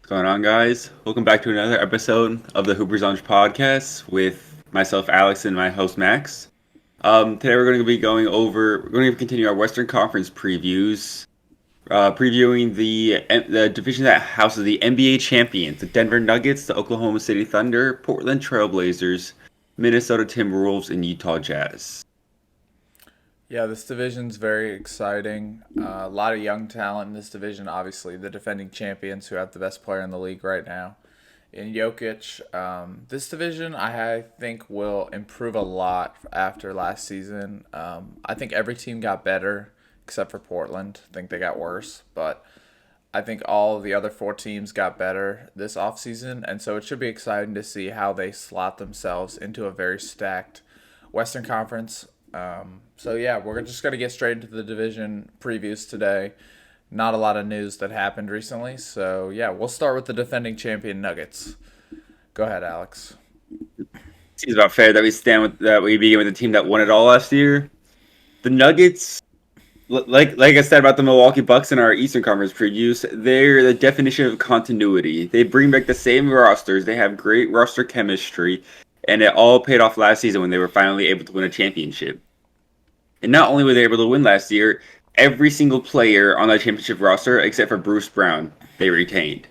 What's going on, guys? Welcome back to another episode of the Hoopers Lounge podcast with myself, Alex, and my host, Max. Today we're going to be we're going to continue our Western Conference previews, previewing the division that houses the NBA champions, the Denver Nuggets, the Oklahoma City Thunder, Portland Trailblazers, Minnesota Timberwolves, and Utah Jazz. Yeah, this division's very exciting. A lot of young talent in this division. Obviously, the defending champions who have the best player in the league right now, in Jokic. This division, I think, will improve a lot after last season. I think every team got better except for Portland. I think they got worse, but I think all the other four teams got better this offseason, and so it should be exciting to see how they slot themselves into a very stacked Western Conference. So yeah, we're just gonna get straight into the division previews today. Not a lot of news that happened recently, so yeah, we'll start with the defending champion Nuggets. Go ahead, Alex. Seems about fair that we begin with the team that won it all last year. The Nuggets, like I said about the Milwaukee Bucks in our Eastern Conference previews, they're the definition of continuity. They bring back the same rosters. They have great roster chemistry, and it all paid off last season when they were finally able to win a championship. And not only were they able to win last year, every single player on that championship roster, except for Bruce Brown, they retained.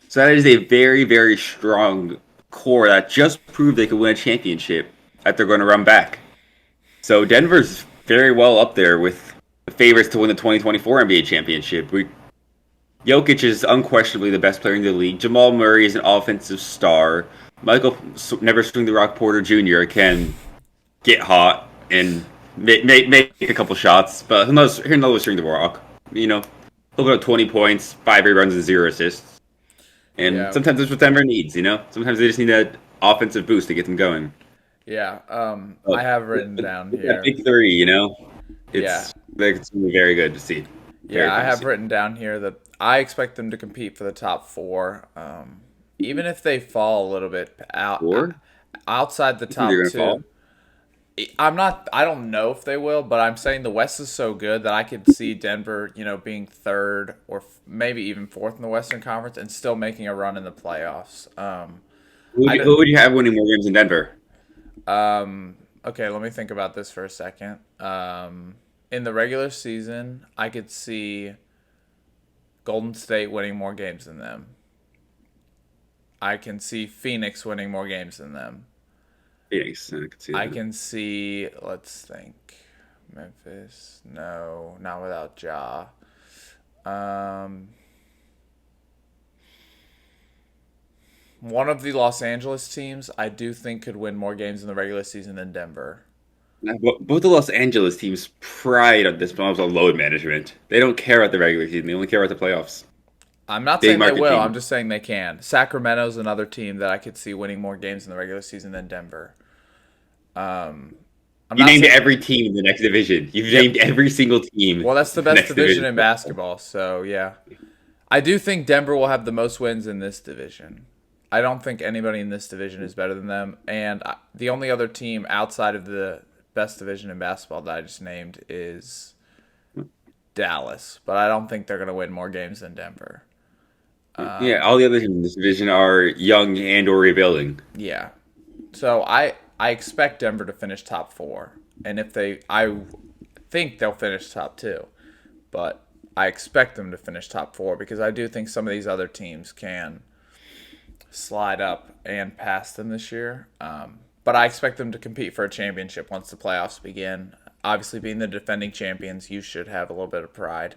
So that is a very, very strong core that just proved they could win a championship that they're going to run back. So Denver's very well up there with the favorites to win the 2024 NBA championship. Jokic is unquestionably the best player in the league. Jamal Murray is an offensive star. Michael Never Swing the Rock Porter Jr. can get hot and make a couple shots, but he'll never string the rock. You know, he'll go 20 points, 5 rebounds, and 0 assists. And Yeah, sometimes that's what Denver needs. Sometimes they just need that offensive boost to get them going. yeah. But I have written down with that here. big three, Yeah, it's gonna be very good to see. Very yeah. I fun to have see. written down here that I expect them to compete for the top four. Even if they fall a little bit Four? outside the You think they're top gonna two. fall? I'm not. I don't know if they will, but I'm saying the West is so good that I could see Denver, being third or maybe even fourth in the Western Conference and still making a run in the playoffs. I don't. Who would you have winning more games in Denver? Okay, let me think about this for a second. In the regular season, I could see Golden State winning more games than them. I can see Phoenix winning more games than them. Phoenix, I could see I that. can see. Let's think. Memphis, no, not without Ja. Um, One of the Los Angeles teams I do think could win more games in the regular season than Denver. Both the Los Angeles teams pride on this on load management. They don't care about the regular season. They only care about the playoffs. I'm not Big saying they market will. I'm team. just saying they can. Sacramento's another team that I could see winning more games in the regular season than Denver. Um, I'm You not named saying. every team in the next division. You've Yep. named every single team Well, that's the in the best next division division. in basketball. So yeah, I do think Denver will have the most wins in this division. I don't think anybody in this division is better than them. And the only other team outside of the best division in basketball that I just named is Dallas. But I don't think they're going to win more games than Denver. Yeah, all the other teams in this division are young and or rebuilding. Yeah. So I expect Denver to finish top four. And if I think they'll finish top two. But I expect them to finish top four because I do think some of these other teams can slide up and pass them this year. But I expect them to compete for a championship once the playoffs begin. Obviously, being the defending champions, you should have a little bit of pride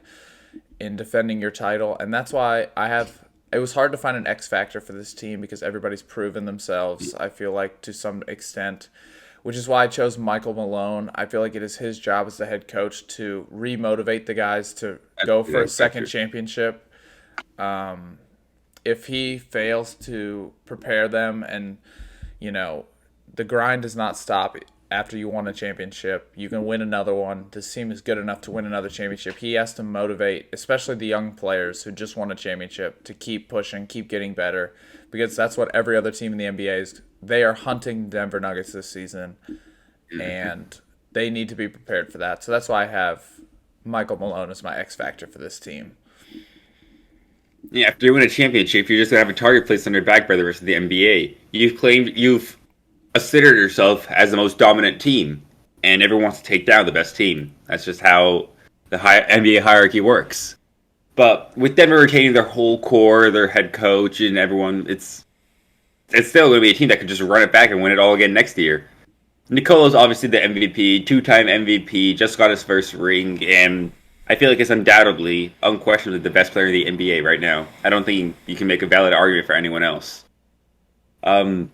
in defending your title, and that's why I have. It was hard to find an X factor for this team because everybody's proven themselves. I feel like to some extent, which is why I chose Michael Malone. I feel like it is his job as the head coach to remotivate the guys to That's go the for a X second factor. championship. If he fails to prepare them and you know the grind does not stop after you won a championship, you can win another one. This team is good enough to win another championship. He has to motivate especially the young players who just won a championship to keep pushing, keep getting better, because that's what every other team in the NBA is. They are hunting Denver Nuggets this season, Mhm. and they need to be prepared for that. So that's why I have Michael Malone as my X factor for this team. Yeah, after you win a championship, you're just gonna have a target placed on your back by the rest of the NBA. You've asserted yourself as the most dominant team, and everyone wants to take down the best team. That's just how the NBA hierarchy works. But with Denver retaining their whole core, their head coach, and everyone, it's still going to be a team that could just run it back and win it all again next year. Nicolo's obviously the MVP, two-time MVP, just got his first ring, and I feel like it's undoubtedly, unquestionably the best player in the NBA right now. I don't think you can make a valid argument for anyone else. Um,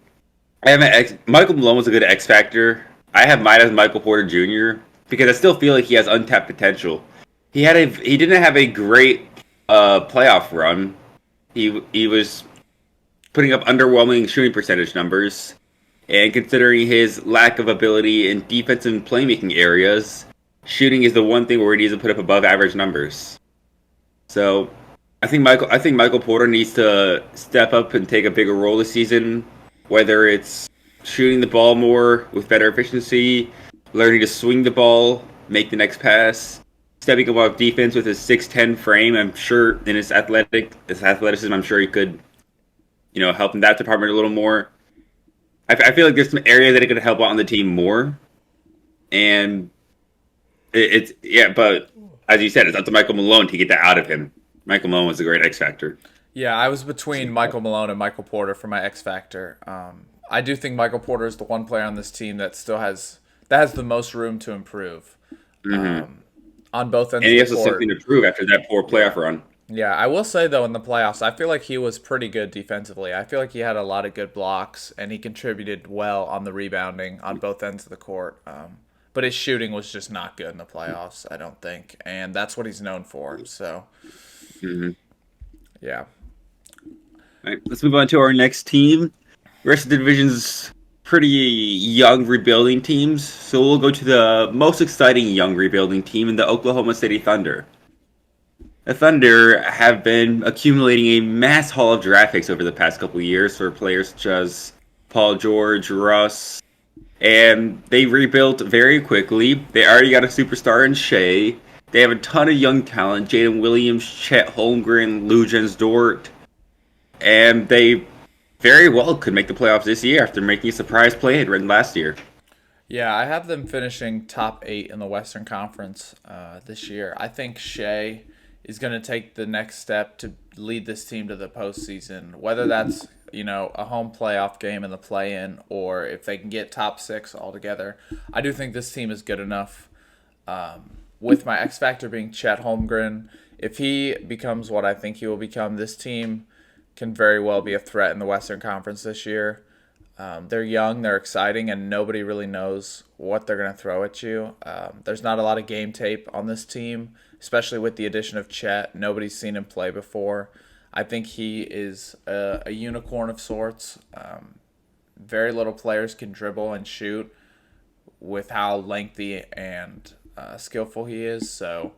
I have Michael Malone was a good X factor. I have mine as Michael Porter Jr. because I still feel like he has untapped potential. He didn't have a great playoff run. He was putting up underwhelming shooting percentage numbers, and considering his lack of ability in defensive and playmaking areas, shooting is the one thing where he needs to put up above average numbers. So I think Michael Porter needs to step up and take a bigger role this season, whether it's shooting the ball more with better efficiency, learning to swing the ball, make the next pass, stepping above defense with his 6'10" frame. I'm sure in his athleticism, I'm sure he could, help in that department a little more. I feel like there's some areas that it could help out on the team more, and it's yeah. But as you said, it's up to Michael Malone to get that out of him. Michael Malone was a great X factor. Yeah, I was between Michael Malone and Michael Porter for my X factor. I do think Michael Porter is the one player on this team that has the most room to improve Mm-hmm. on both ends And of he the has court. something to prove after that poor Yeah. playoff run. Yeah, I will say though in the playoffs, I feel like he was pretty good defensively. I feel like he had a lot of good blocks and he contributed well on the rebounding on both ends of the court. But his shooting was just not good in the playoffs, I don't think, and that's what he's known for. So, Mm-hmm. yeah, All right, let's move on to our next team. The rest of the division's pretty young rebuilding teams, so we'll go to the most exciting young rebuilding team in the Oklahoma City Thunder. The Thunder have been accumulating a mass haul of draft picks over the past couple of years for players such as Paul George, Russ, and they rebuilt very quickly. They already got a superstar in Shea. They have a ton of young talent: Jaden Williams, Chet Holmgren, Lou Dort, and they very well could make the playoffs this year after making a surprise play at last year. yeah, I have them finishing top 8 in the Western Conference this year. I think Shea is going to take the next step to lead this team to the postseason, whether that's a home playoff game in the play-in or if they can get top 6 altogether. I do think this team is good enough. With my X factor being Chet Holmgren, if he becomes what I think he will become, this team can very well be a threat in the Western Conference this year. They're young, they're exciting, and nobody really knows what they're going to throw at you. There's not a lot of game tape on this team, especially with the addition of Chet. Nobody's seen him play before. I think he is a unicorn of sorts. Very little players can dribble and shoot with how lengthy and skillful he is. So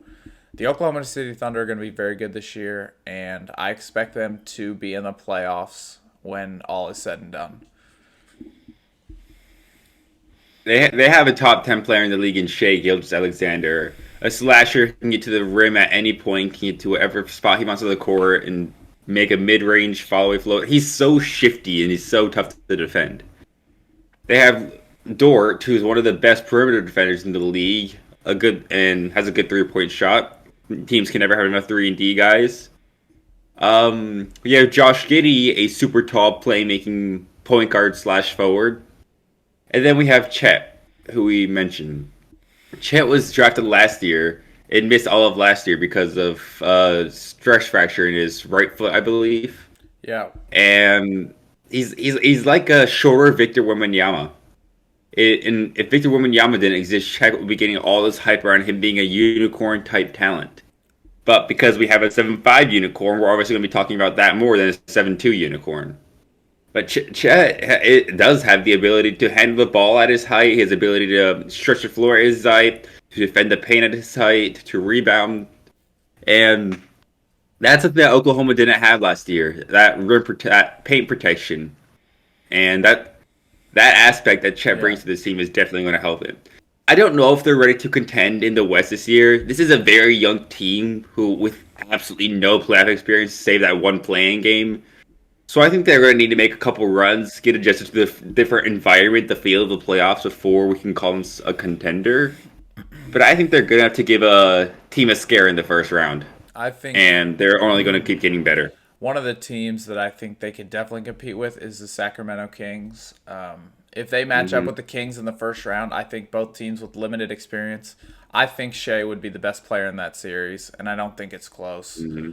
the Oklahoma City Thunder are going to be very good this year, and I expect them to be in the playoffs when all is said and done. They have a top 10 player in the league in Shea Gilgeous-Alexander, a slasher who can get to the rim at any point, can get to whatever spot he wants on the court, and make a mid-range follow-away float. He's so shifty and he's so tough to defend. They have Dort, who's one of the best perimeter defenders in the league, has a good 3-point shot. Teams can never have enough 3-and-D guys. We have Josh Giddey, a super tall playmaking point guard slash forward. And then we have Chet, who we mentioned. Chet was drafted last year and missed all of last year because of stress fracture in his right foot, I believe. Yeah, And he's like a shorter Victor Wembanyama. And if Victor Wembanyama didn't exist, Chet would be getting all this hype around him being a unicorn type talent. But because we have a 7'5" unicorn, we're obviously going to be talking about that more than a 7'2" unicorn. But Chet it does have the ability to handle the ball at his height, his ability to stretch the floor at his height, to defend the paint at his height, to rebound. And that's something that Oklahoma didn't have last year. Paint protection. And that aspect that Chet yeah, brings to this team is definitely going to help it. I don't know if they're ready to contend in the West this year. This is a very young team who, with absolutely no playoff experience, save that one playing game. So I think they're going to need to make a couple runs, get adjusted to the different environment, the feel of the playoffs before we can call them a contender. But I think they're going to have to give a team a scare in the first round, I think and they're only going to keep getting better. one of the teams that I think they could definitely compete with is the Sacramento Kings. If they match up Hmm. with the Kings in the first round, I think both teams with limited experience. I think Shea would be the best player in that series, and I don't think it's close. Hmm.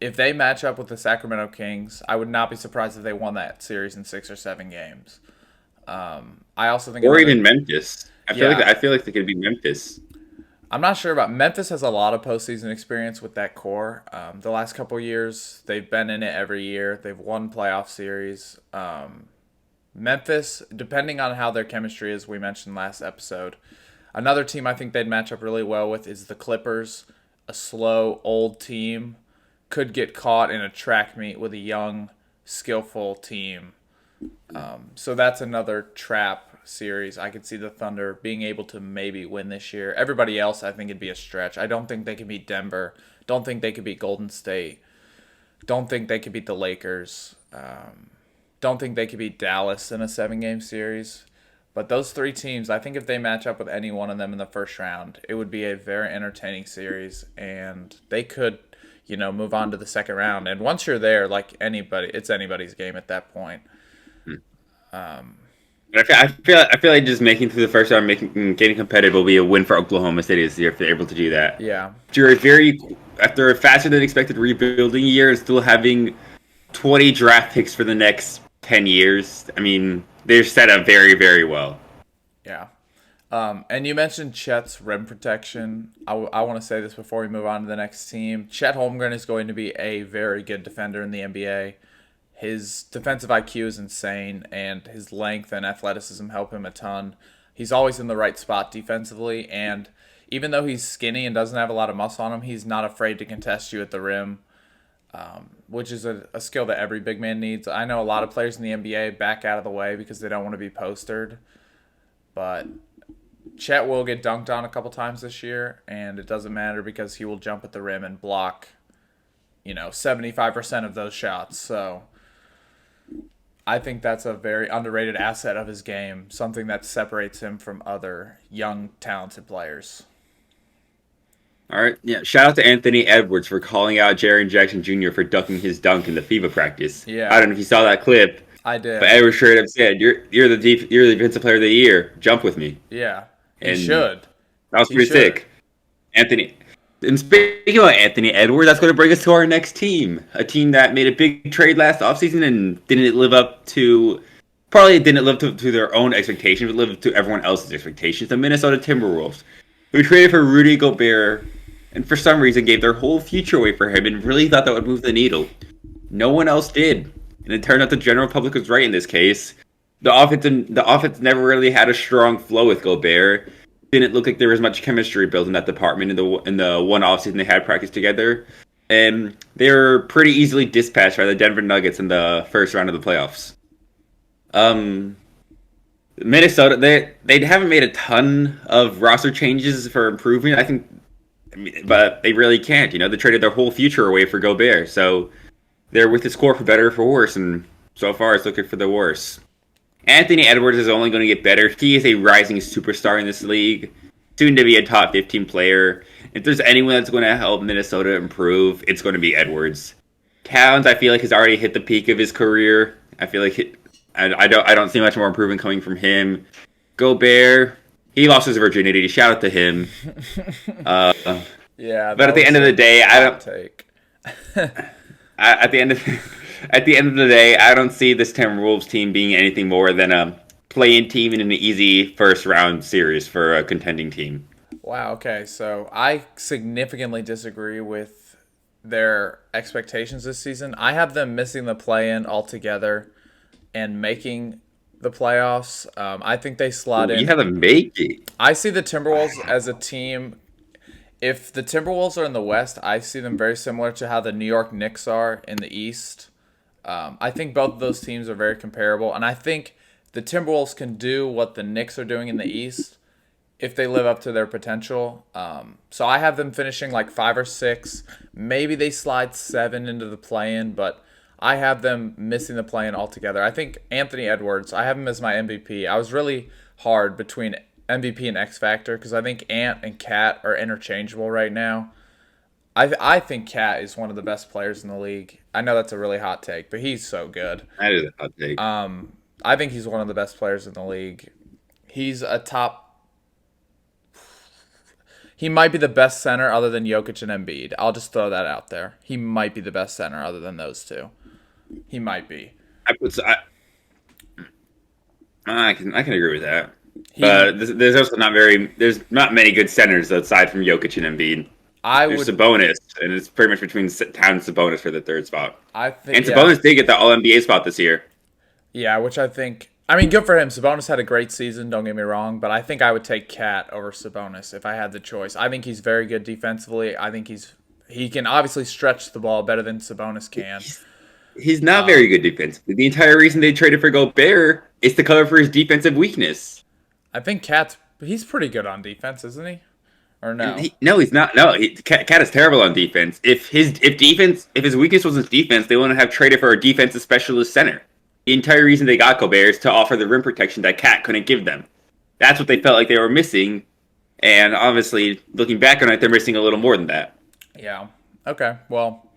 If they match up with the Sacramento Kings, I would not be surprised if they won that series in 6 or 7 games. I also think Or another, even Memphis. yeah, I feel like they could be Memphis. I'm not sure about Memphis. Has a lot of postseason experience with that core. The last couple years, they've been in it every year. They've won playoff series. Memphis, depending on how their chemistry is, we mentioned last episode. Another team I think they'd match up really well with is the Clippers. A slow, old team could get caught in a track meet with a young, skillful team. So that's another trap series. I could see the Thunder being able to maybe win this year. Everybody else, I think it'd be a stretch. I don't think they could beat Denver. Don't think they could beat Golden State. Don't think they could beat the Lakers. Don't think they could beat Dallas in a 7 game series. But those three teams, I think if they match up with any one of them in the first round, it would be a very entertaining series, and they could, move on to the second round. And once you're there, like anybody, it's anybody's game at that point. I feel like just making through the first round, getting competitive will be a win for Oklahoma City this year if they're able to do that. Yeah, After a faster than expected rebuilding year and still having 20 draft picks for the next 10 years, I mean, they're set up very, very well. yeah. And you mentioned Chet's rim protection. I want to say this before we move on to the next team. Chet Holmgren is going to be a very good defender in the NBA. His defensive IQ is insane, and his length and athleticism help him a ton. He's always in the right spot defensively, and even though he's skinny and doesn't have a lot of muscle on him, he's not afraid to contest you at the rim, which is a skill that every big man needs. I know a lot of players in the NBA back out of the way because they don't want to be postered, but Chet will get dunked on a couple times this year, and it doesn't matter because he will jump at the rim and block, 75% of those shots. So I think that's a very underrated asset of his game, something that separates him from other young, talented players. All right, yeah. Shout out to Anthony Edwards for calling out Jaren Jackson Jr. for ducking his dunk in the FIBA practice. I Yeah, don't know if you saw that clip, I but did. Edwards straight up said, you're the defensive player of the year. Jump with me." Yeah, he And should. that was He pretty should. sick. Anthony. And speaking about Anthony Edwards, that's going to bring us to our next team. A team that made a big trade last offseason and probably didn't live to their own expectations, but lived to everyone else's expectations. The Minnesota Timberwolves, who traded for Rudy Gobert and for some reason gave their whole future away for him and really thought that would move the needle. No one else did. And it turned out the general public was right in this case. The offense never really had a strong flow with Gobert. Didn't look like there was much chemistry built in that department in the one offseason they had practice together, and they were pretty easily dispatched by the Denver Nuggets in the first round of the playoffs. Um, Minnesota they haven't made a ton of roster changes for improvement. But they really can't. They traded their whole future away for Gobert, so they're with his core for better or for worse, and so far it's looking for the worse. Anthony Edwards is only going to get better. He is a rising superstar in this league, soon to be a top 15 player. If there's anyone that's going to help Minnesota improve, it's going to be Edwards. Towns, I feel like, has already hit the peak of his career. I feel like I don't see much more improvement coming from him. Gobert, he lost his virginity. Shout out to him. Uh, Yeah, but that at the was end of a the day, hot take. at the end of at the end of the day, I don't see this Timberwolves team being anything more than a play-in team in an easy first round series for a contending team. Wow, okay. So I significantly disagree with their expectations this season. I have them missing the play-in altogether and making the playoffs. I think they slot You in. have a make it. I see the Timberwolves as a team. If the Timberwolves are in the West, I see them very similar to how the New York Knicks are in the East. I think both of those teams are very comparable, and I think the Timberwolves can do what the Knicks are doing in the East if they live up to their potential. So I have them finishing like 5 or 6. Maybe they slide 7 into the play-in, but I have them missing the play-in altogether. I think Anthony Edwards, I have him as my MVP. I was really hard between MVP and X Factor because I think Ant and Cat are interchangeable right now. I think Cat is one of the best players in the league. I know that's a really hot take, but he's so good. That is a hot take. I think he's one of the best players in the league. He's a top. He might be the best center other than Jokic and Embiid. I'll just throw that out there. He might be the best center other than those two. He might be. I, I can agree with that. He. But there's also there's not many good centers aside from Jokic and Embiid. I There's would. Sabonis, and it's pretty much between Towns and Sabonis for the third spot. I think. And Yeah. Sabonis did get the All NBA spot this year. Yeah. Which I think. I mean, good for him. Sabonis had a great season. Don't get me wrong, but I think I would take Cat over Sabonis if I had the choice. I think he's very good defensively. I think he can obviously stretch the ball better than Sabonis can. He's not very good defensively. The entire reason they traded for Gobert is to cover for his defensive weakness. I think he's pretty good on defense, isn't he? Or no? No, he's not. No, Cat is terrible on defense. If his weakness was his defense, they wouldn't have traded for a defensive specialist center. The entire reason they got Gobert is to offer the rim protection that Cat couldn't give them. That's what they felt like they were missing, and obviously, looking back on it, they're missing a little more than that. Yeah. Okay. Well,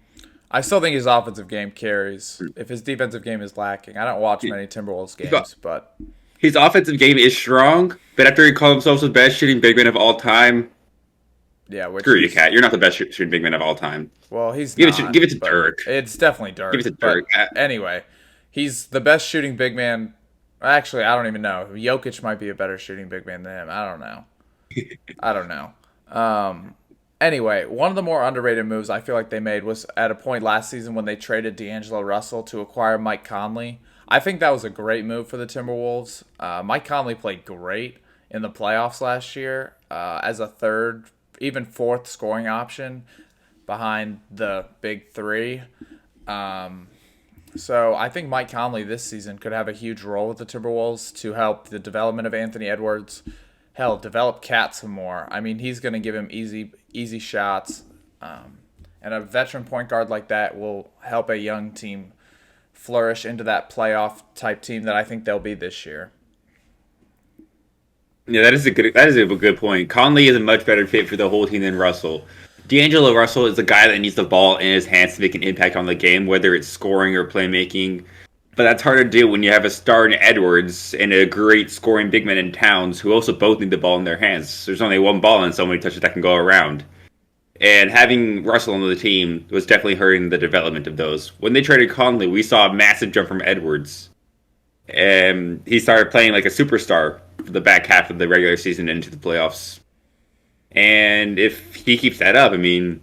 I still think his offensive game carries. If his defensive game is lacking, I don't watch many Timberwolves games, but His offensive game is strong, but after he called himself the best shooting big man of all time, yeah, which screw you, Cat. You're not the best shooting big man of all time. well, he's Give not. give it to But Dirk. it's definitely Dirk. Give it to But Dirk. anyway, he's the best shooting big man. Actually, I don't even know. Jokic might be a better shooting big man than him. I don't know. I don't know. Anyway, one of the more underrated moves I feel like they made was at a point last season when they traded D'Angelo Russell to acquire Mike Conley. I think that was a great move for the Timberwolves. Mike Conley played great in the playoffs last year as a third, even fourth scoring option behind the big three. So I think Mike Conley this season could have a huge role with the Timberwolves to help the development of Anthony Edwards. Hell, develop Cat some more. I mean, he's going to give him easy shots. And a veteran point guard like that will help a young team flourish into that playoff type team that I think they'll be this year. Yeah, that is a good point. Conley is a much better fit for the whole team than Russell. D'Angelo Russell is the guy that needs the ball in his hands to make an impact on the game, whether it's scoring or playmaking. But that's hard to do when you have a star in Edwards and a great scoring big man in Towns who also both need the ball in their hands. There's only one ball and so many touches that can go around. And having Russell on the team was definitely hurting the development of those. When they traded Conley, we saw a massive jump from Edwards. And he started playing like a superstar for the back half of the regular season into the playoffs. And if he keeps that up, I mean,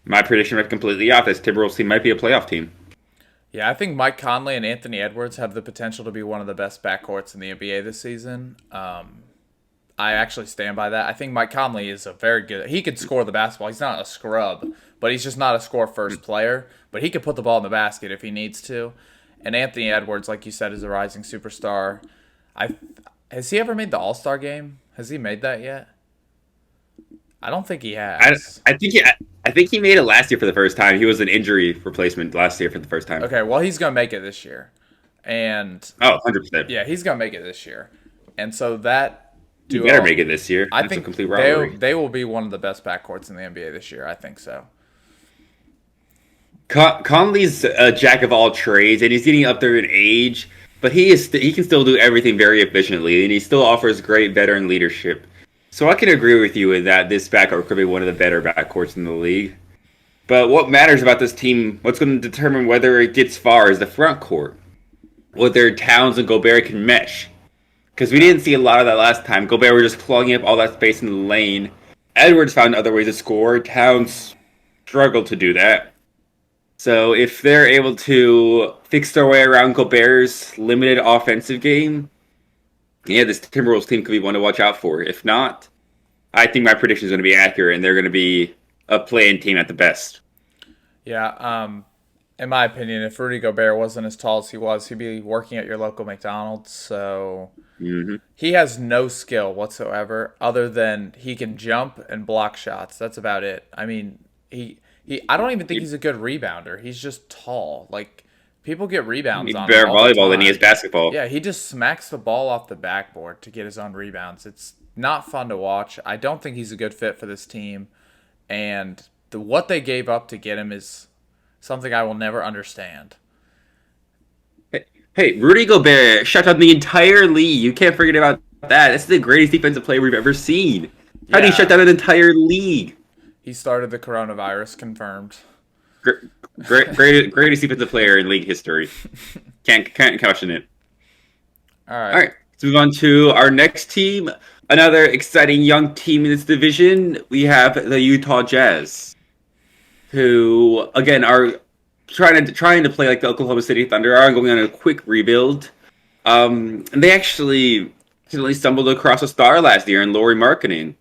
my prediction might be completely off. This Timberwolves team might be a playoff team. Yeah, I think Mike Conley and Anthony Edwards have the potential to be one of the best backcourts in the NBA this season. I actually stand by that. I think Mike Conley is a very good. He could score the basketball. He's not a scrub, but he's just not a score first player. But he could put the ball in the basket if he needs to. And Anthony Edwards, like you said, is a rising superstar. I Has he ever made the All-Star game? Has he made that yet? I don't think he I, has. I think he made it last year for the first time. He was an injury replacement last year for the first time. Okay, well he's gonna make it this year, and Oh, 100%. yeah, he's gonna make it this year. And so that You duo, better make it this year. I That's a think complete robbery. they will be one of the best backcourts in the NBA this year. I think so. Conley's a jack of all trades, and he's getting up there in age, but he can still do everything very efficiently, and he still offers great veteran leadership. So I can agree with you in that this backcourt could be one of the better backcourts in the league. But what matters about this team, what's going to determine whether it gets far, is the front court. Whether Towns and Gobert can mesh. Because we didn't see a lot of that last time. Gobert was just clogging up all that space in the lane. Edwards found other ways to score. Towns struggled to do that. So if they're able to fix their way around Gobert's limited offensive game, yeah, this Timberwolves team could be one to watch out for. If not, I think my prediction is going to be accurate, and they're going to be a play-in team at the best. Yeah. in my opinion, if Rudy Gobert wasn't as tall as he was, he'd be working at your local McDonald's. So Hmm. he has no skill whatsoever other than he can jump and block shots. That's about it. I mean, he I don't even think he's a good rebounder. He's just tall. Like people get rebounds He's on him better all the volleyball than he is time. basketball. Yeah, he just smacks the ball off the backboard to get his own rebounds. It's not fun to watch. I don't think he's a good fit for this team, and what they gave up to get him is something I will never understand. Hey, Rudy Gobert shut down the entire league. You can't forget about that. This is the greatest defensive player we've ever seen. How do you shut Yeah, down an entire league? he started the coronavirus, confirmed. Great, greatest defensive player in league history. Can't question it. All All right. right, let's move on to our next team. Another exciting young team in this division. We have the Utah Jazz, who again are trying to play like the Oklahoma City Thunder are, going on a quick rebuild. And they actually stumbled across a star last year in Laurie Marketing.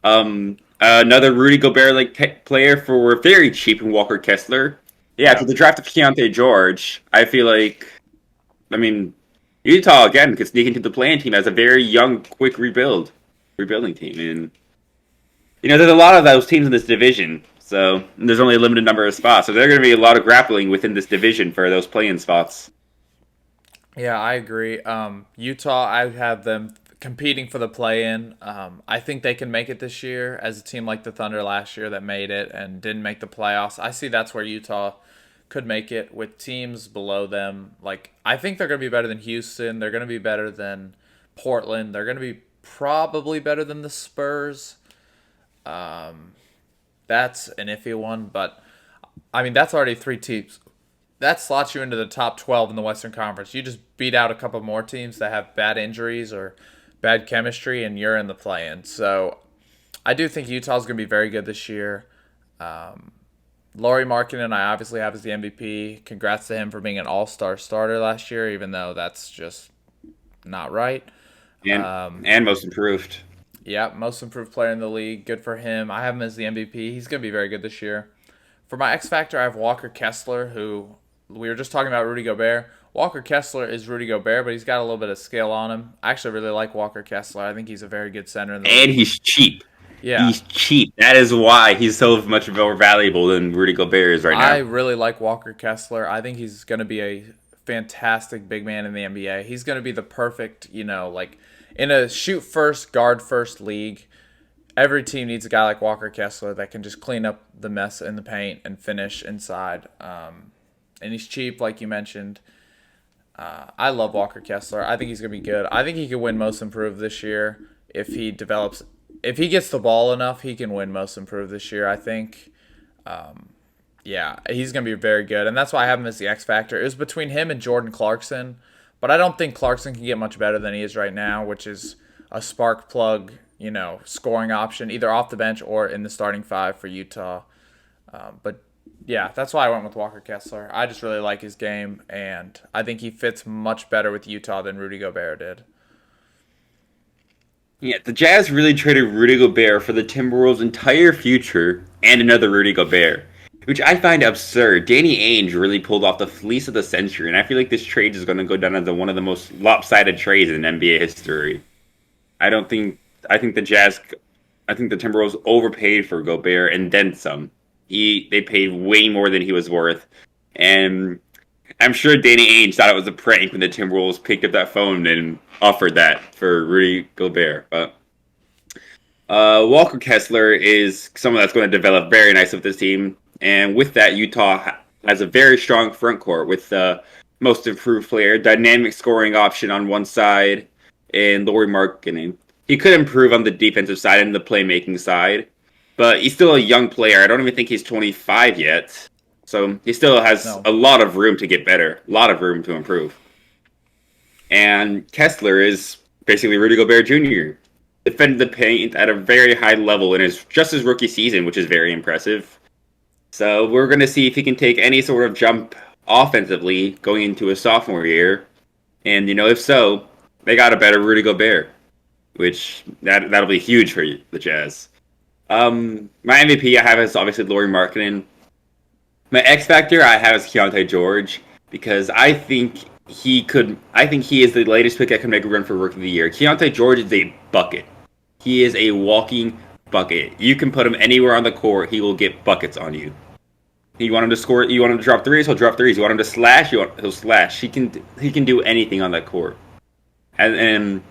Another Rudy Gobert like player for very cheap in Walker Kessler. Yeah, after Yeah. the draft of Keontae George, I feel like, I mean, Utah again could sneak into the playing team as a very young, quick rebuilding team, and there's a lot of those teams in this division. So there's only a limited number of spots, so there's going to be a lot of grappling within this division for those playing spots. Yeah, I agree. Utah, I have them competing for the play-in. I think they can make it this year as a team like the Thunder last year that made it and didn't make the playoffs. I see that's where Utah could make it with teams below them. Like I think they're going to be better than Houston. They're going to be better than Portland. They're going to be probably better than the Spurs. That's an iffy one, but I mean that's already three teams that slots you into the top 12 in the Western Conference. You just beat out a couple more teams that have bad injuries or bad chemistry, and you're in the play-in. So I do think Utah's going to be very good this year. Laurie Markkinen, I obviously have as the MVP. Congrats to him for being an all-star starter last year, even though that's just not right. And most improved. Yeah, most improved player in the league. Good for him. I have him as the MVP. He's going to be very good this year. For my X Factor, I have Walker Kessler, who we were just talking about Rudy Gobert. Walker Kessler is Rudy Gobert, but he's got a little bit of skill on him. I actually really like Walker Kessler. I think he's a very good center in the And league. he's cheap. Yeah, He's cheap. That is why he's so much more valuable than Rudy Gobert is right I now. really like Walker Kessler. I think he's going to be a fantastic big man in the NBA. He's going to be the perfect, like in a shoot first, guard first league. Every team needs a guy like Walker Kessler that can just clean up the mess in the paint and finish inside. And he's cheap, like you mentioned. I love Walker Kessler. I think he's gonna be good. I think he could win Most Improved this year if he develops. If he gets the ball enough, he can win Most Improved this year. I think. Yeah, he's gonna be very good, and that's why I have him as the X factor. It was between him and Jordan Clarkson, but I don't think Clarkson can get much better than he is right now, which is a spark plug, scoring option either off the bench or in the starting five for Utah. But yeah, that's why I went with Walker Kessler. I just really like his game, and I think he fits much better with Utah than Rudy Gobert did. Yeah, the Jazz really traded Rudy Gobert for the Timberwolves' entire future and another Rudy Gobert, which I find absurd. Danny Ainge really pulled off the fleece of the century, and I feel like this trade is going to go down as one of the most lopsided trades in NBA history. I don't think. I think the Jazz. I think the Timberwolves overpaid for Gobert and then some. They paid way more than he was worth, and I'm sure Danny Ainge thought it was a prank when the Timberwolves picked up that phone and offered that for Rudy Gobert. But Walker Kessler is someone that's going to develop very nice with this team, and with that, Utah has a very strong front court with the most improved player, dynamic scoring option on one side, and Laurie Markkinen. He could improve on the defensive side and the playmaking side, but he's still a young player. I don't even think he's 25 yet. So he still has No. a lot of room to get better, a lot of room to improve. And Kessler is basically Rudy Gobert Jr. Defended the paint at a very high level in his rookie season, which is very impressive. So we're going to see if he can take any sort of jump offensively going into his sophomore year. And if so, they got a better Rudy Gobert, which that'll be huge for the Jazz. My MVP I have is obviously Laurie Markkinen. My X factor I have is Keontae George because I think he is the latest pick that can make a run for Rookie of the Year. Keontae George is a bucket. He is a walking bucket. You can put him anywhere on the court, he will get buckets on you. You want him to score? You want him to drop threes? He'll drop threes. You want him to slash? He'll slash. He can do anything on that court. And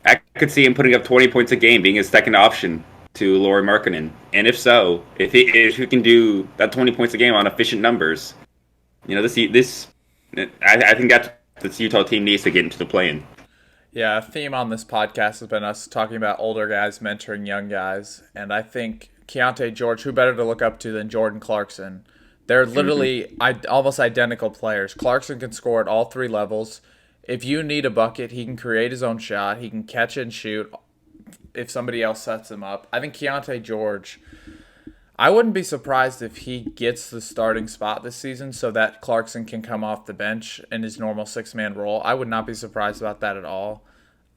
I could see him putting up 20 points a game, being his second option to Lauri Markkanen. And if so, if he can do that 20 points a game on efficient numbers, I think that's this Utah team needs to get into the play-in. Yeah, a theme on this podcast has been us talking about older guys mentoring young guys, and I think Keontae George, who better to look up to than Jordan Clarkson? They're literally almost identical players. Clarkson can score at all three levels. If you need a bucket, he can create his own shot. He can catch and shoot if somebody else sets him up. I think Keontae George, I wouldn't be surprised if he gets the starting spot this season so that Clarkson can come off the bench in his normal six-man role. I would not be surprised about that at all.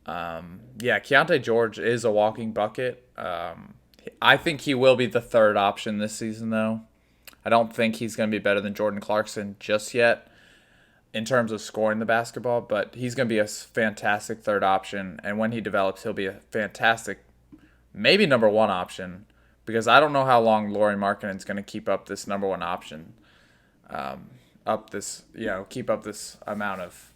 Yeah, Keontae George is a walking bucket. I think he will be the third option this season, though. I don't think he's going to be better than Jordan Clarkson just yet in terms of scoring the basketball, but he's going to be a fantastic third option. And when he develops, he'll be a fantastic, maybe number one option, because I don't know how long Lauri Markkanen's going to keep up this number one option, keep up this amount of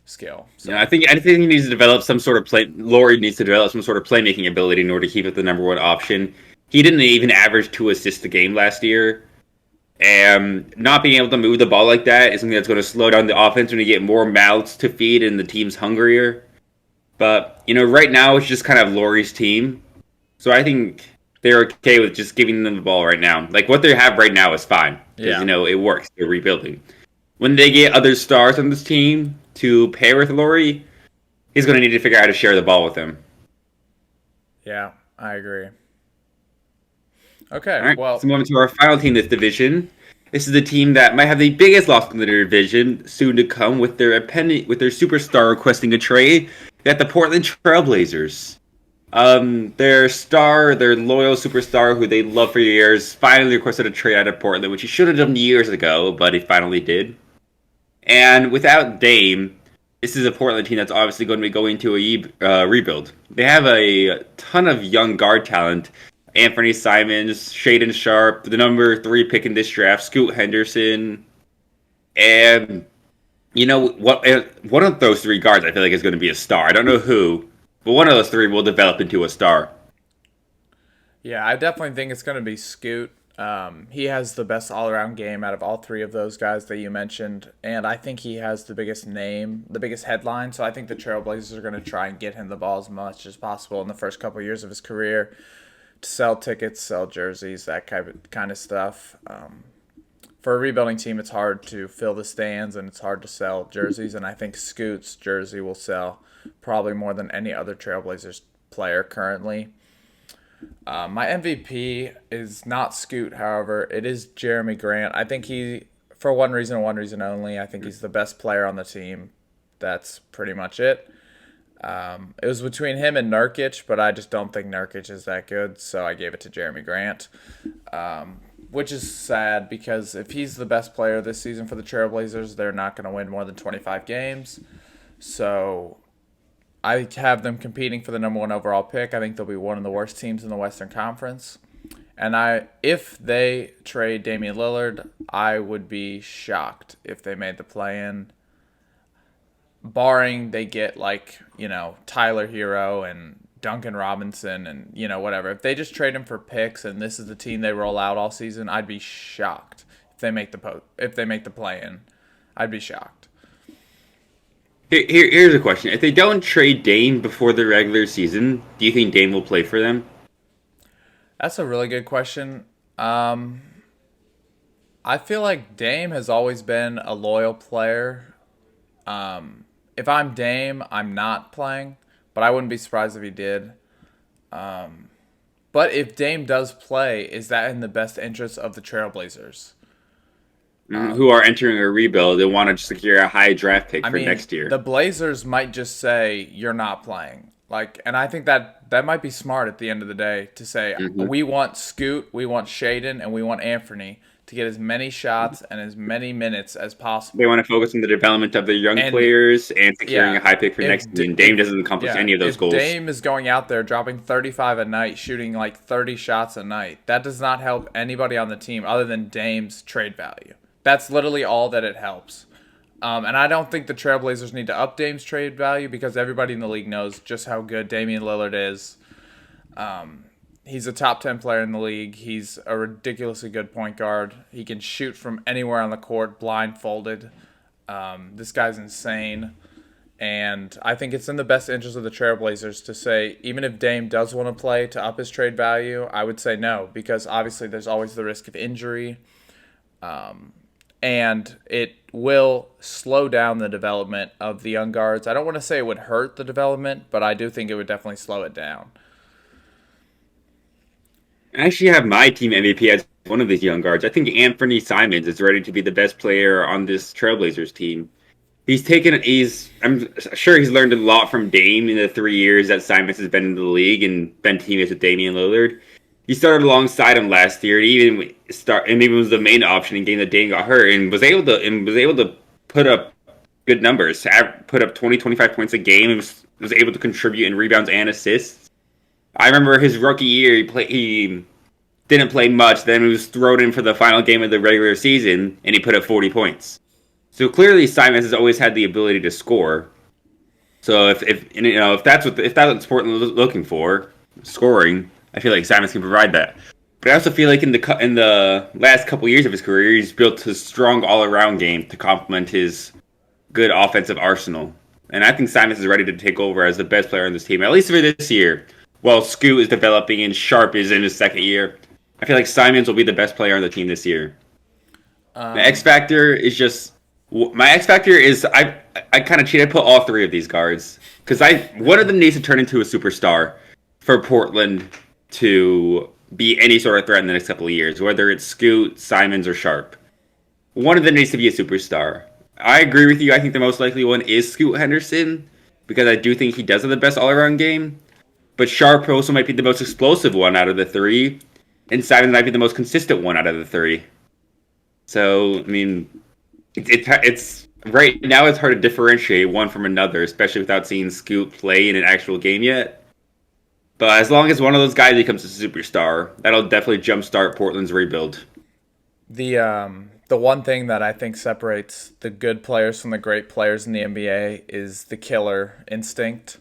skill. So. Yeah, I think he needs to develop some sort of play. Laurie needs to develop some sort of playmaking ability in order to keep it the number one option. He didn't even average 2 assists a game last year. And not being able to move the ball like that is something that's going to slow down the offense when you get more mouths to feed and the team's hungrier. But, right now it's just kind of Laurie's team. So I think they're okay with just giving them the ball right now. Like, what they have right now is fine. Because, it works. They're rebuilding. When they get other stars on this team to pair with Laurie, he's going to need to figure out how to share the ball with them. Yeah, I agree. Okay, All right, well, let's move on to our final team in this division. This is the team that might have the biggest loss in the division soon to come with their superstar requesting a trade. They got the Portland Trailblazers. Their loyal superstar, who they love for years, finally requested a trade out of Portland, which he should have done years ago, but he finally did. And without Dame, this is a Portland team that's obviously going to be going to a rebuild. They have a ton of young guard talent. Anthony Simons, Shaden Sharp, the number 3 pick in this draft, Scoot Henderson, and one of those 3 guards I feel like is going to be a star. I don't know who, but one of those 3 will develop into a star. Yeah, I definitely think it's going to be Scoot. He has the best all-around game out of all 3 of those guys that you mentioned, and I think he has the biggest name, the biggest headline, so I think the Trailblazers are going to try and get him the ball as much as possible in the first couple years of his career to sell tickets, sell jerseys, that kind of stuff. For a rebuilding team, it's hard to fill the stands and it's hard to sell jerseys, and I think Scoot's jersey will sell probably more than any other Trailblazers player currently. My MVP is not Scoot, however. It is Jeremy Grant. I think for one reason and one reason only, I think he's the best player on the team. That's pretty much it. It was between him and Nurkic, but I just don't think Nurkic is that good, so I gave it to Jeremy Grant, which is sad because if he's the best player this season for the Trailblazers, they're not going to win more than 25 games. So I have them competing for the number 1 overall pick. I think they'll be one of the worst teams in the Western Conference. And if they trade Damian Lillard, I would be shocked if they made the play-in. Barring they get Tyler Hero and Duncan Robinson and whatever. If they just trade him for picks and this is the team they roll out all season, I'd be shocked if they make the play-in. I'd be shocked. Here's a question: if they don't trade Dame before the regular season, do you think Dame will play for them? That's a really good question. I feel like Dame has always been a loyal player. If I'm Dame, I'm not playing, but I wouldn't be surprised if he did. But if Dame does play, is that in the best interest of the Trailblazers? Who are entering a rebuild and want to secure a high draft pick for next year? The Blazers might just say, you're not playing. Like, and I think that might be smart at the end of the day to say Hmm. we want Scoot, we want Shaden, and we want Anthony to get as many shots and as many minutes as They possible. want to focus on the development of their young And players and securing a yeah, high pick for next season. Dame doesn't accomplish any of those if goals. Dame is going out there dropping 35 a night, shooting like 30 shots a night, that does not help anybody on the team other than Dame's trade value. That's literally all that it helps. And I don't think the Trailblazers need to up Dame's trade value because everybody in the league knows just how good Damian Lillard is. He's a top 10 player in the league. He's a ridiculously good point guard. He can shoot from anywhere on the court blindfolded. This guy's insane. And I think it's in the best interest of the Trailblazers to say, even if Dame does want to play to up his trade value, I would say no, because obviously there's always the risk of injury. And it will slow down the development of the young guards. I don't want to say it would hurt the development, but I do think it would definitely slow it down. I actually have my team MVP as one of these young guards. I think Anthony Simons is ready to be the best player on this Trailblazers team. I'm sure he's learned a lot from Dame in the 3 years that Simons has been in the league and been teammates with Damian Lillard. He started alongside him last year, and even was the main option in game that Dame got hurt, and was able to put up good numbers. Put up 20, 25 points a game, and was able to contribute in rebounds and assists. I remember his rookie year, he didn't play much. Then he was thrown in for the final game of the regular season, and he put up 40 points. So clearly, Simons has always had the ability to score. So if that's what Portland is looking for, scoring, I feel like Simons can provide that. But I also feel like in the last couple years of his career, he's built a strong all around game to complement his good offensive arsenal. And I think Simons is ready to take over as the best player on this team, at least for this year. While Scoot is developing and Sharp is in his second year, I feel like Simons will be the best player on the team this year. My X Um, factor is just my X factor is I kind of cheated. I put all three of these guards because I one of them needs to turn into a superstar for Portland to be any sort of threat in the next couple of years, whether it's Scoot, Simons, or Sharp. One of them needs to be a superstar. I agree with you. I think the most likely one is Scoot Henderson because I do think he does have the best all around game. But Sharp also might be the most explosive one out of the three, and Simons might be the most consistent one out of the three. So I mean, it's right now it's hard to differentiate one from another, especially without seeing Scoot play in an actual game yet. But as long as one of those guys becomes a superstar, that'll definitely jumpstart Portland's rebuild. the one thing that I think separates the good players from the great players in the NBA is the killer instinct.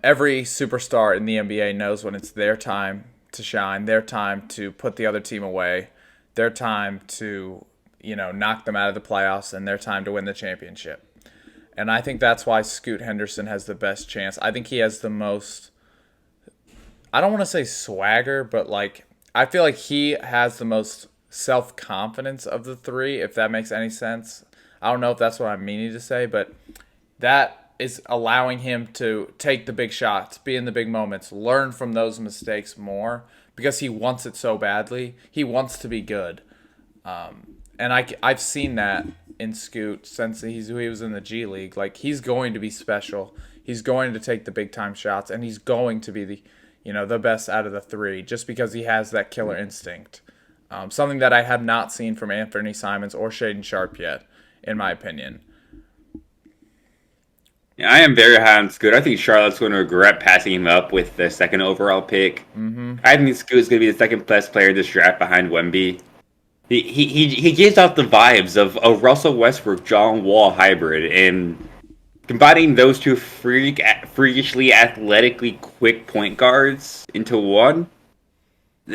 Every superstar in the NBA knows when it's their time to shine, their time to put the other team away, their time to, knock them out of the playoffs, and their time to win the championship. And I think that's why Scoot Henderson has the best chance. I think he has the most, I don't want to say swagger, but like, I feel like he has the most self confidence of the three, if that makes any sense. I don't know if that's what I'm meaning to say, but that is allowing him to take the big shots, be in the big moments, learn from those mistakes more because he wants it so badly. He wants to be good. And I've seen that in Scoot since he was in the G League. Like, he's going to be special. He's going to take the big time shots, and he's going to be the best out of the three just because he has that killer instinct. Something that I have not seen from Anthony Simons or Shaden Sharp yet, in my opinion. Yeah, I am very high on Scoot. I think Charlotte's going to regret passing him up with the second overall pick. Mm-hmm. I think Scoot is going to be the second best player this draft behind Wemby. He gives off the vibes of a Russell Westbrook John Wall hybrid, and combining those two freakishly athletically quick point guards into one.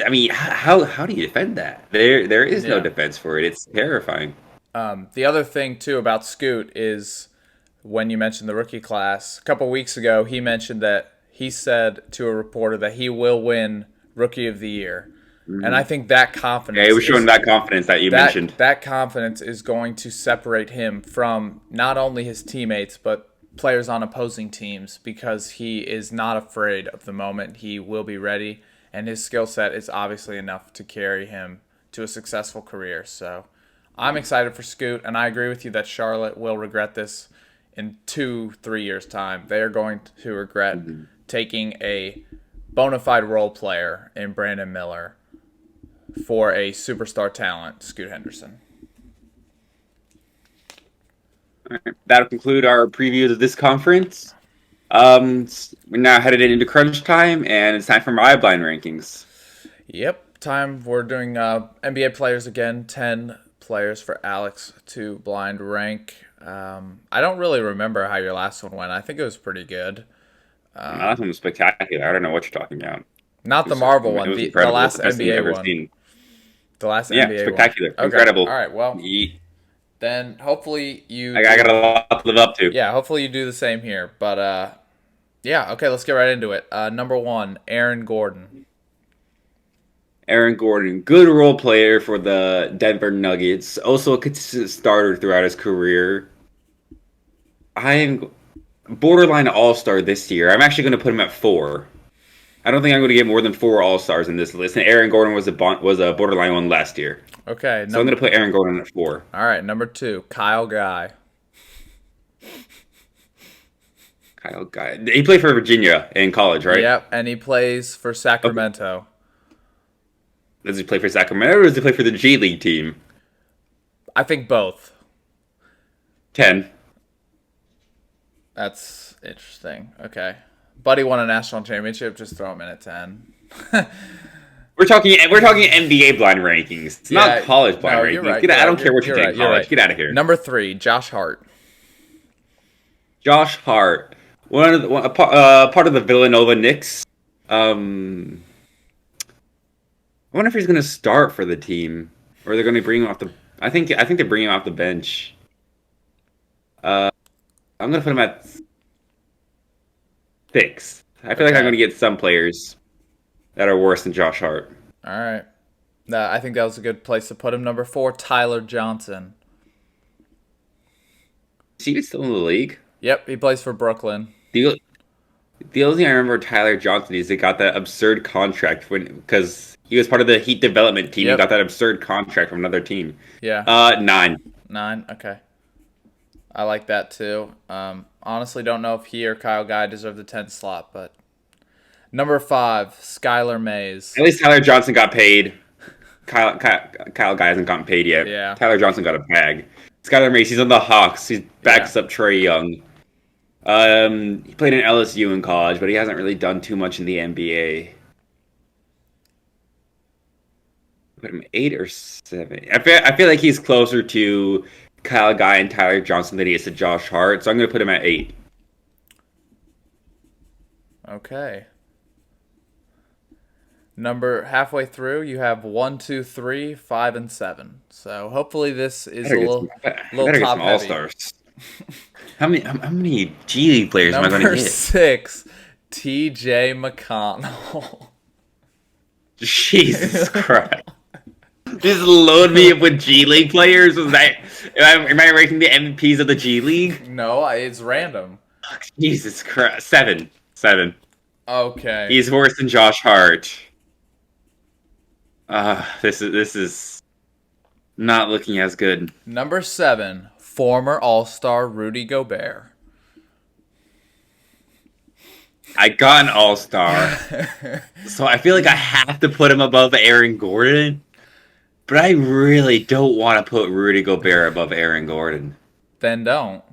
I mean, how do you defend that? There is no Yeah. defense for it. It's terrifying. The other thing too about Scoot is when you mentioned the rookie class a couple weeks ago, he mentioned that he said to a reporter that he will win Rookie of the Year, and I Mhm. think that Yeah, it confidence was showing is that confidence that you mentioned. that confidence is going to separate him from not only his teammates but players on opposing teams because he is not afraid of the moment. He will be ready, and his skill set is obviously enough to carry him to a successful career. So I'm excited for Scoot, and I agree with you that Charlotte will regret this in 2, 3 years' time. They are going to regret Mhm. taking a bona fide role player in Brandon Miller for a superstar talent, Scoot Henderson. All right. That'll conclude our preview of this conference. We're now headed into crunch time, and it's time for my blind rankings. Yep, time. We're doing NBA players again. 10 players for Alex to blind rank. I don't really remember how your last one went. I think it was pretty good. My last one was spectacular. I don't know what you're talking about. Not the It Marvel it one, was the incredible. It's last the best thing I've NBA ever one. seen. The last Yeah, NBA one. spectacular. Okay. Incredible. All right. Well, Ye- then hopefully you. I got a lot to live up to. Yeah, hopefully you do the same here. But yeah. Okay, let's get right into it. Number 1, Aaron Gordon. Aaron Gordon, good role player for the Denver Nuggets. Also a consistent starter throughout his career. I am borderline all-star this year. I'm actually going to put him at 4. I don't think I'm going to get more than 4 all-stars in this list. And Aaron Gordon was a borderline one last year. Okay. So I'm going to put Aaron Gordon at 4. All right. Number 2, Kyle Guy. Kyle Guy. He played for Virginia in college, right? Yep, and he plays for Sacramento. Does he play for Sacramento or does he play for the G League team? I think both. 10. That's interesting. Okay. Buddy won a national championship. Just throw him in at 10. We're talking NBA blind rankings, not college blind rankings. You're right. I don't care what you think. College. Get out of here. Number 3, Josh Hart. Josh Hart, part of the Villanova Knicks. I wonder if he's going to start for the team, or they're going to bring him off the. I think they bring him off the bench. I'm going to put him at 6. I feel like I'm going to get some players that are worse than Josh Hart. All right. I think that was a good place to put him. Number 4, Tyler Johnson. Is he still in the league? Yep, he plays for Brooklyn. The only thing I remember Tyler Johnson is he got that absurd contract because he was part of the Heat development team. Yep. He got that absurd contract from another team. Yeah. 9. 9. Okay. I like that too. Honestly, don't know if he or Kyle Guy deserve the 10th slot, but number 5, Skylar Mays. At least Tyler Johnson got paid. Kyle Guy hasn't gotten paid yet. Yeah. Tyler Johnson got a bag. Skylar Mays, he's on the Hawks. He backs up Trae Young. He played in LSU in college, but he hasn't really done too much in the NBA. Put him 8 or 7. I feel like he's closer to Kyle Guy and Tyler Johnson than he is to Josh Hart, so I'm going to put him at 8. Okay. Halfway through, you have 1, 2, 3, 5, and 7. So hopefully this is a little top heavy. All-stars. How many G League players am I going to Number get? 6, T.J. McConnell. Jesus Christ. Just load me up with G League players? Am I ranking the MVPs of the G League? No, it's random. Jesus Christ. 7. 7. Okay. He's worse than Josh Hart. This is not looking as good. Number 7, former All-Star Rudy Gobert. I got an All-Star, so I feel like I have to put him above Aaron Gordon, but I really don't want to put Rudy Gobert above Aaron Gordon. Then don't.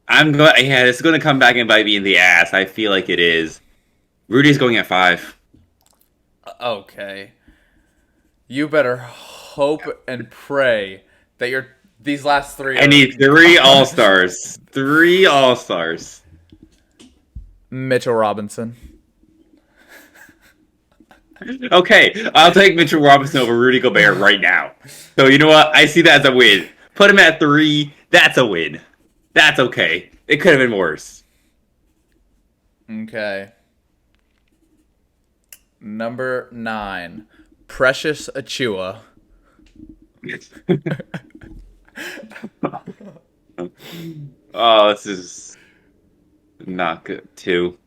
It's going to come back and bite me in the ass. I feel like it is. Rudy's going at 5. Okay. You better hope and pray that these last 3 I need 3 All-Stars. 3 All-Stars. Mitchell Robinson. Okay, I'll take Mitchell Robinson over Rudy Gobert right now. So you know what? I see that as a win. Put him at 3. That's a win. That's okay. It could have been worse. Okay. Number 9, Precious Achua. Oh, this is not good, too.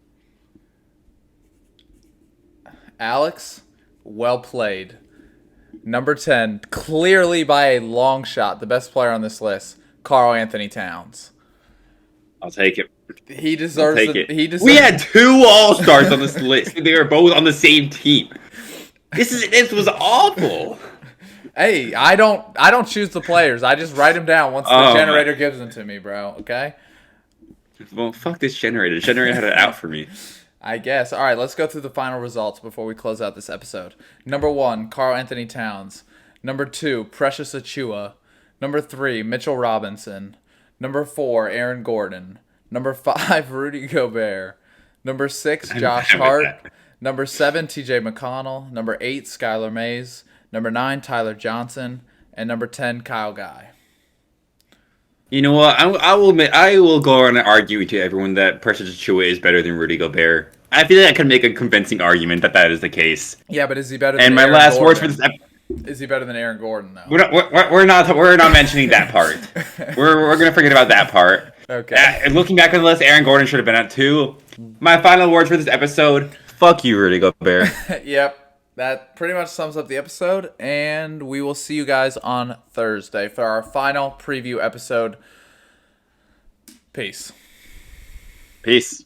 Alex, well played. Number 10, clearly by a long shot, the best player on this list, Karl Anthony Towns. I'll take it. He I'll deserves take it. it. He deserves. We had 2 All-Stars on this list. They were both on the same team. This was awful. Hey, I don't choose the players. I just write them down once the Oh generator my. gives them to me, bro. Okay. Well, fuck this generator. The generator had it out for me. I guess. All right, let's go through the final results before we close out this episode. Number 1, Karl Anthony Towns. Number 2, Precious Achua. Number 3, Mitchell Robinson. Number 4, Aaron Gordon. Number 5, Rudy Gobert. Number 6, I'm Josh fine with Hart. that. Number 7, TJ McConnell. Number 8, Skylar Mays. Number 9, Tyler Johnson. And number 10, Kyle Guy. You know what? I will admit, I will go on and argue to everyone that Precious Achua is better than Rudy Gobert. I feel like I can make a convincing argument that that is the case. Yeah, but is he better than And my Aaron last words Gordon? for this Is he better than Aaron Gordon, though? we're not mentioning that part. We're gonna forget about that part. Okay. Looking back on the list, Aaron Gordon should have been at 2. My final words for this episode: fuck you, Rudy Gobert. Yep. That pretty much sums up the episode, and we will see you guys on Thursday for our final preview episode. Peace. Peace.